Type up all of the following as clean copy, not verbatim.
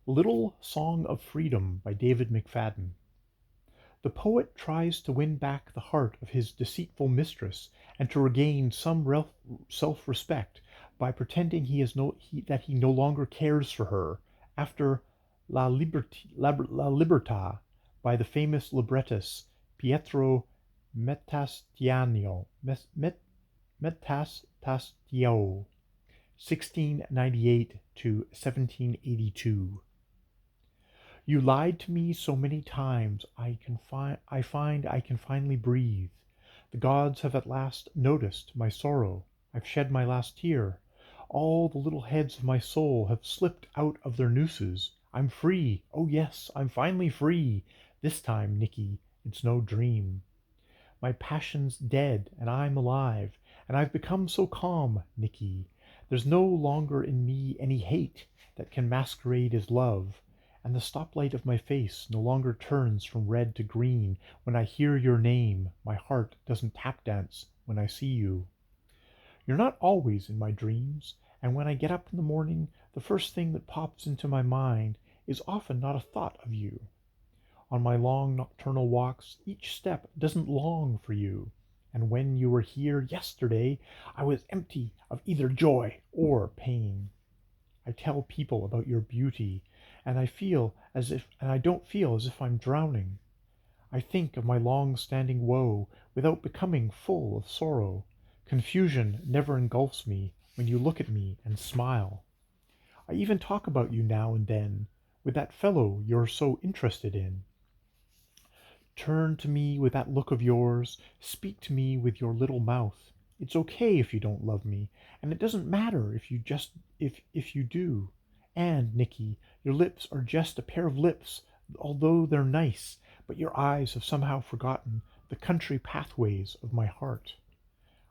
Little Song of Freedom by David McFadden. The poet tries to win back the heart of his deceitful mistress and to regain some self-respect by pretending that he no longer cares for her, after La Libertà by the famous librettist Pietro Metastasio, 1698 to 1782. You lied to me so many times, I find I can finally breathe. The gods have at last noticed my sorrow. I've shed my last tear. All the little heads of my soul have slipped out of their nooses. I'm free. Oh yes, I'm finally free. This time, Nicky, it's no dream. My passion's dead and I'm alive, and I've become so calm, Nicky. There's no longer in me any hate that can masquerade as love, and the stoplight of my face no longer turns from red to green when I hear your name. My heart doesn't tap dance when I see you. You're not always in my dreams, and when I get up in the morning, the first thing that pops into my mind is often not a thought of you. On my long nocturnal walks, each step doesn't long for you, and when you were here yesterday, I was empty of either joy or pain. I tell people about your beauty, and I don't feel as if I'm drowning. I think of my long-standing woe without becoming full of sorrow. Confusion never engulfs me when you look at me and smile. I even talk about you now and then with that fellow you're so interested in. Turn to me with that look of yours, speak to me with your little mouth. It's okay if you don't love me, and it doesn't matter if you do. And, Nicky, your lips are just a pair of lips, although they're nice, but your eyes have somehow forgotten the country pathways of my heart.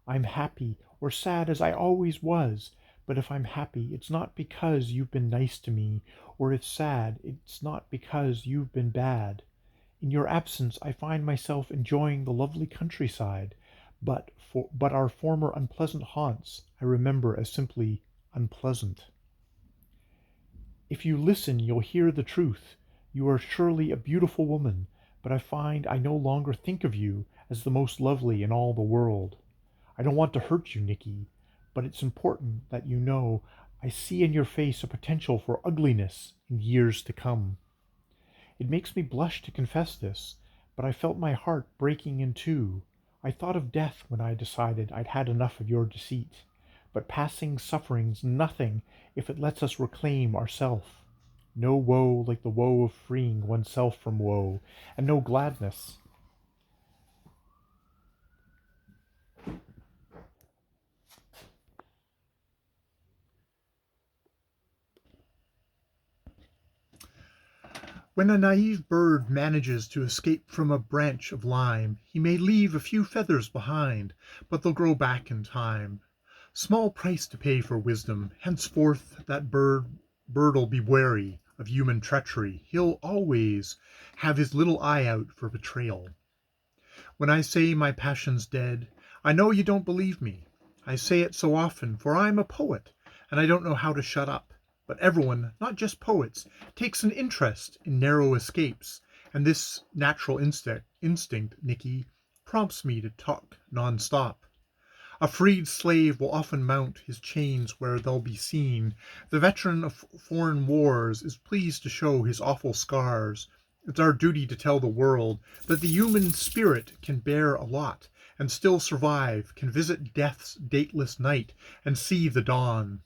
I'm happy or sad as I always was, but if I'm happy, it's not because you've been nice to me, or if sad, it's not because you've been bad. In your absence I find myself enjoying the lovely countryside, but our former unpleasant haunts I remember as simply unpleasant. If you listen, you'll hear the truth. You are surely a beautiful woman, but I find I no longer think of you as the most lovely in all the world. I don't want to hurt you, Nicky, but it's important that you know I see in your face a potential for ugliness in years to come. It makes me blush to confess this, but I felt my heart breaking in two. I thought of death when I decided I'd had enough of your deceit. But passing suffering's nothing if it lets us reclaim ourself. No woe like the woe of freeing oneself from woe, and no gladness. When a naive bird manages to escape from a branch of lime, he may leave a few feathers behind, but they'll grow back in time. Small price to pay for wisdom. Henceforth that bird'll be wary of human treachery. He'll always have his little eye out for betrayal. When I say my passion's dead, I know you don't believe me. I say it so often, for I'm a poet, and I don't know how to shut up. But everyone, not just poets, takes an interest in narrow escapes, and this natural instinct, Nicky, prompts me to talk non-stop. A freed slave will often mount his chains where they'll be seen. The veteran of foreign wars is pleased to show his awful scars. It's our duty to tell the world that the human spirit can bear a lot and still survive, can visit death's dateless night and see the dawn.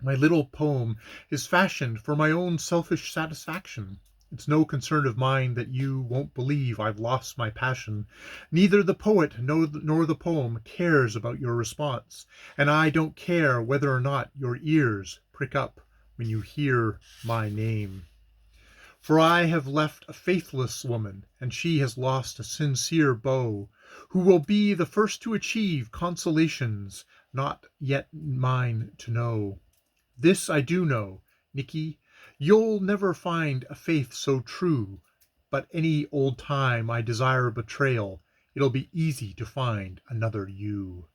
My little poem is fashioned for my own selfish satisfaction. It's no concern of mine that you won't believe I've lost my passion. Neither the poet nor the poem cares about your response, and I don't care whether or not your ears prick up when you hear my name. For I have left a faithless woman, and she has lost a sincere beau, who will be the first to achieve consolations not yet mine to know. This I do know, Nicky, you'll never find a faith so true, but any old time I desire betrayal, it'll be easy to find another you.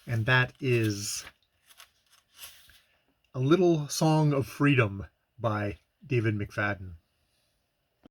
And that is A Little Song of Freedom by David McFadden.